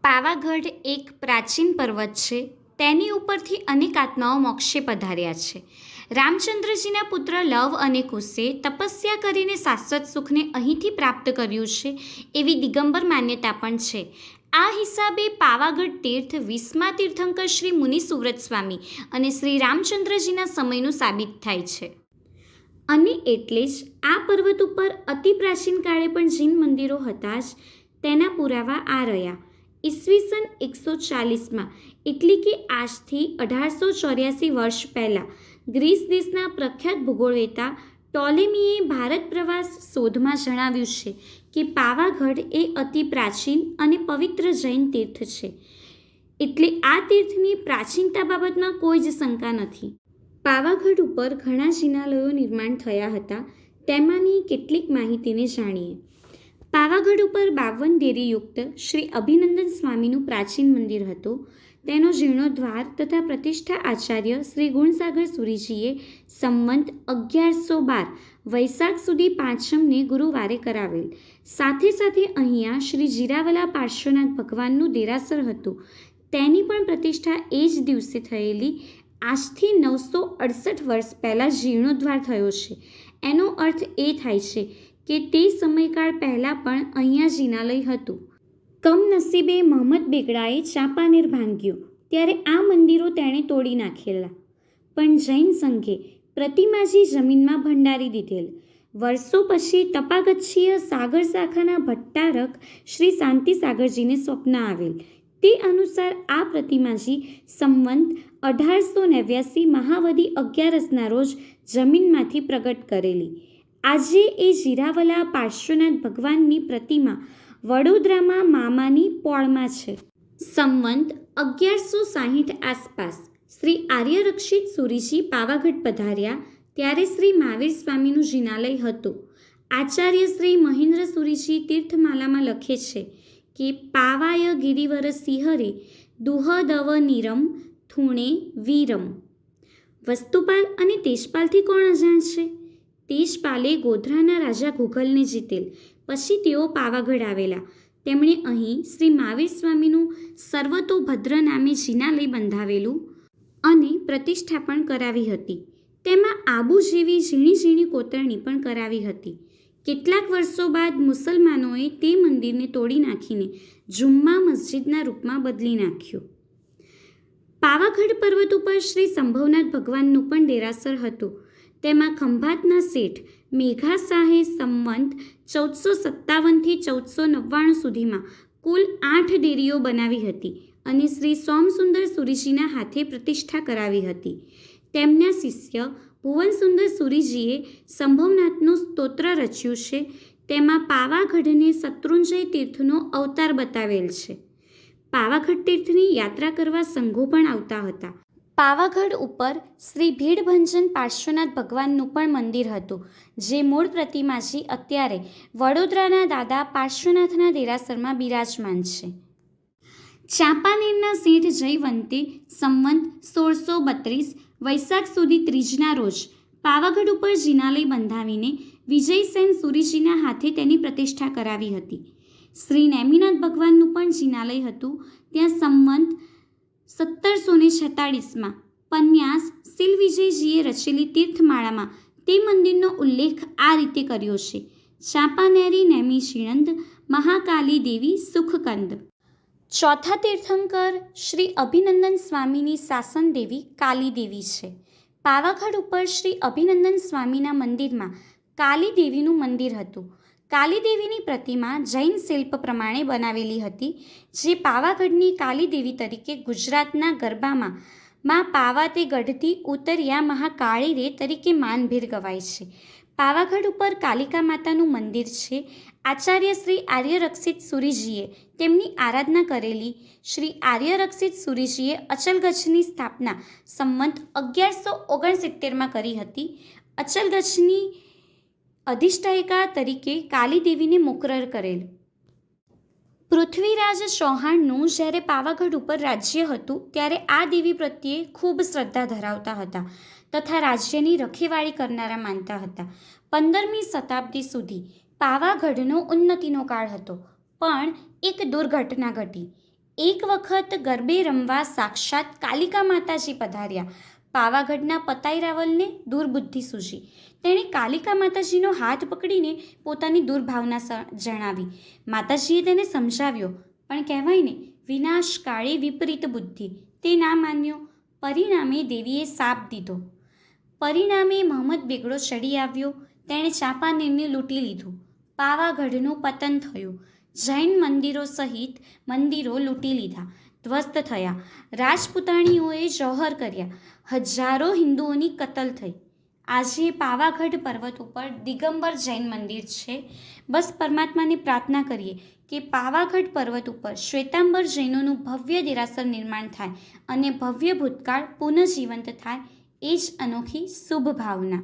પાવાગઢ એક પ્રાચીન પર્વત છે. તેની ઉપરથી અનેક આત્માઓ મોક્ષે પધાર્યા છે. રામચંદ્રજીના પુત્ર લવ અને કુશે તપસ્યા કરીને શાશ્વત સુખને અહીંથી પ્રાપ્ત કર્યું છે એવી દિગંબર માન્યતા પણ છે. આ હિસાબે પાવાગઢ તીર્થ 20મા તીર્થંકર શ્રી મુનિ સુવ્રત સ્વામી અને શ્રી રામચંદ્રજીના સમયનું સાબિત થાય છે. અને એટલે જ આ પર્વત ઉપર અતિ પ્રાચીન કાળે પણ જૈન મંદિરો હતા જ તેના પુરાવા આ રહ્યા. ઈસવીસન 140માં એટલે કે આજથી 1884 વર્ષ પહેલાં ગ્રીસ દેશના પ્રખ્યાત ભૂગોળવેત્તા ટોલેમીએ ભારત પ્રવાસ શોધમાં જણાવ્યું છે કે પાવાગઢ એ અતિ પ્રાચીન અને પવિત્ર જૈન તીર્થ છે. એટલે આ તીર્થની પ્રાચીનતા બાબતમાં કોઈ જ શંકા નથી. પાવાગઢ ઉપર ઘણા જિનાલયો નિર્માણ થયા હતા. તેમાંની કેટલીક માહિતીને જાણીએ. પાવાગઢ ઉપર 52 દેરીયુક્ત શ્રી અભિનંદન સ્વામીનું પ્રાચીન મંદિર હતું. તેનો જીર્ણોદ્ધાર તથા પ્રતિષ્ઠા આચાર્ય શ્રી ગુણસાગર સુરીજીએ સંવંત 1112 વૈશાખ સુધી પાંચમને ગુરુવારે કરાવેલ. સાથે સાથે અહીંયા શ્રી જીરાવલા પાર્શ્વનાથ ભગવાનનું દેરાસર હતું. તેની પણ પ્રતિષ્ઠા એ જ દિવસે થયેલી. આજથી 968 વર્ષ પહેલાં જીર્ણોદ્ધાર થયો છે. એનો અર્થ એ થાય છે કે તે સમયકાળ પહેલાં પણ અહીંયા જિનાલય હતું. કમનસીબે મહંમદ બેગડાએ ચાંપાનેર ભાંગ્યું ત્યારે આ મંદિરો તેણે તોડી નાખેલા. પણ જૈન સંઘે પ્રતિમાજી જમીનમાં ભંડારી દીધેલ. વર્ષો પછી તપાગચ્છીય સાગર શાખાના ભટ્ટારક શ્રી શાંતિ સાગરજીને સ્વપ્ન આવેલ. તે અનુસાર આ પ્રતિમાજી સંવંત 1889 મહાવદી 11ના રોજ જમીનમાંથી પ્રગટ કરેલી. આજે એ જીરાવલા પાર્શ્વનાથ ભગવાનની પ્રતિમા વડોદરામાં મામાની પોળમાં છે. સંવંત 1160 આસપાસ શ્રી આર્યરક્ષિત સુરીજી પાવાગઢ પધાર્યા ત્યારે શ્રી મહાવીર સ્વામીનું જિનાલય હતું. આચાર્ય શ્રી મહેન્દ્ર સુરીજી તીર્થમાલામાં લખે છે કે પાવાય ગિરિવર સિંહરે દુહદવ નીરમ થુણે વીરમ. વસ્તુપાલ અને તેજપાલથી કોણ અજાણ છે? તેજપાલે ગોધરાના રાજા ઘુઘલને જીતેલ. પછી તેઓ પાવાગઢ આવેલા. તેમણે અહીં શ્રી મહાવીર સ્વામીનું સર્વતોભદ્ર નામે જિનાલય બંધાવેલું અને પ્રતિષ્ઠા પણ કરાવી હતી. તેમાં આબુ જેવી ઝીણી ઝીણી કોતરણી પણ કરાવી હતી. કેટલાક વર્ષો બાદ મુસલમાનોએ તે મંદિરને તોડી નાખીને જુમ્મા મસ્જિદના રૂપમાં બદલી નાખ્યું. પાવાગઢ પર્વત ઉપર શ્રી સંભવનાથ ભગવાનનું પણ દેરાસર હતું. તેમાં ખંભાતના શેઠ મેઘા શાહે સંવંત 1457થી 1499 સુધીમાં કુલ 8 દેરીઓ બનાવી હતી અને શ્રી સોમસુંદર સુરીજીના હાથે પ્રતિષ્ઠા કરાવી હતી. તેમના શિષ્ય ભુવનસુંદર સુરીજીએ સંભવનાથનું સ્તોત્ર રચ્યું છે. તેમાં પાવાગઢને શત્રુંજય તીર્થનો અવતાર બતાવેલ છે. પાવાગઢ તીર્થની યાત્રા કરવા સંઘો પણ આવતા હતા. પાવાગઢ ઉપર શ્રી ભીડભંજન પાર્શ્વનાથ ભગવાનનું પણ મંદિર હતું, જે મૂળ પ્રતિમાજી અત્યારે વડોદરાના દાદા પાર્શ્વનાથના દેરાસરમાં બિરાજમાન છે. ચાંપાનેરના શેઠ જયવંતે સંવંત 1632 વૈશાખ સુધી ત્રીજના રોજ પાવાગઢ ઉપર જિનાલય બંધાવીને વિજયસેન સુરીજીના હાથે તેની પ્રતિષ્ઠા કરાવી હતી. શ્રી નેમિનાથ ભગવાનનું પણ જિનાલય હતું. ત્યાં સંવંત 1746માં પન્યાસ શિલવિજયજીએ રચેલી તીર્થમાળામાં તે મંદિરનો ઉલ્લેખ આ રીતે કર્યો છે: ચાંપાનેરી નેમિષિણંદ મહાકાલી દેવી સુખકંદ. ચોથા તીર્થંકર શ્રી અભિનંદન સ્વામીની શાસન દેવી કાલી દેવી છે. પાવાગઢ ઉપર શ્રી અભિનંદન સ્વામીના મંદિરમાં કાલી દેવીનું મંદિર હતું. કાલી દેવીની પ્રતિમા જૈન શિલ્પ પ્રમાણે બનાવેલી હતી, જે પાવાગઢની કાલી દેવી તરીકે ગુજરાતના ગરબામાં માં પાવા તે ગઢથી ઉતર્યા મહાકાળી રે તરીકે માનભેર ગવાય છે. પાવાગઢ ઉપર કાલિકા માતાનું મંદિર છે. આચાર્ય શ્રી આર્યરક્ષિત સુરીજીએ તેમની આરાધના કરેલી. શ્રી આર્યરક્ષિત સુરીજીએ અચલગચ્છની સ્થાપના સંવંત 1169માં કરી હતી. અચલગચ્છની અધિષ્ઠાયિકા તરીકે કાલી દેવીને મુકરર કરેલ. પૃથ્વીરાજ ચૌહાણનું જ્યારે પાવાગઢ ઉપર રાજ્ય હતું ત્યારે આ દેવી પ્રત્યે ખૂબ શ્રદ્ધા ધરાવતા હતા તથા રાજ્યની રખેવાળી કરનારા માનતા હતા. 15મી શતાબ્દી સુધી પાવાગઢનો ઉન્નતિનો કાળ હતો, પણ એક દુર્ઘટના ઘટી. એક વખત ગરબે રમવા સાક્ષાત કાલિકા માતાજી પધાર્યા. પાવાગઢના પતાઈ રાવલને દુર્બુદ્ધિ સૂઝી. તેણે કાલિકા માતાજીનો હાથ પકડીને પોતાની દુર્ભાવના જણાવી. માતાજીએ તેને સમજાવ્યો, પણ કહેવાય ને, વિનાશકાળી વિપરીત બુદ્ધિ. તે ના માન્યો. પરિણામે દેવીએ શાપ દીધો. પરિણામે મહંમદ બેગડો ચડી આવ્યો. તેણે ચાંપાનેરને લૂંટી લીધું. પાવાગઢનું પતન થયું. જૈન મંદિરો સહિત મંદિરો લૂંટી લીધા, ધ્વસ્ત થયા. રાજપૂતાણીઓએ જૌહર કર્યા. હજારો હિન્દુઓની કતલ થઈ. આજે પાવાગઢ પર્વત ઉપર દિગંબર જૈન મંદિર છે. બસ પરમાત્માને પ્રાર્થના કરીએ કે પાવાગઢ પર્વત ઉપર શ્વેતાંબર જૈનોનું ભવ્ય દેરાસર નિર્માણ થાય અને ભવ્ય ભૂતકાળ પુનઃજીવંત થાય. એ જ અનોખી શુભ ભાવના.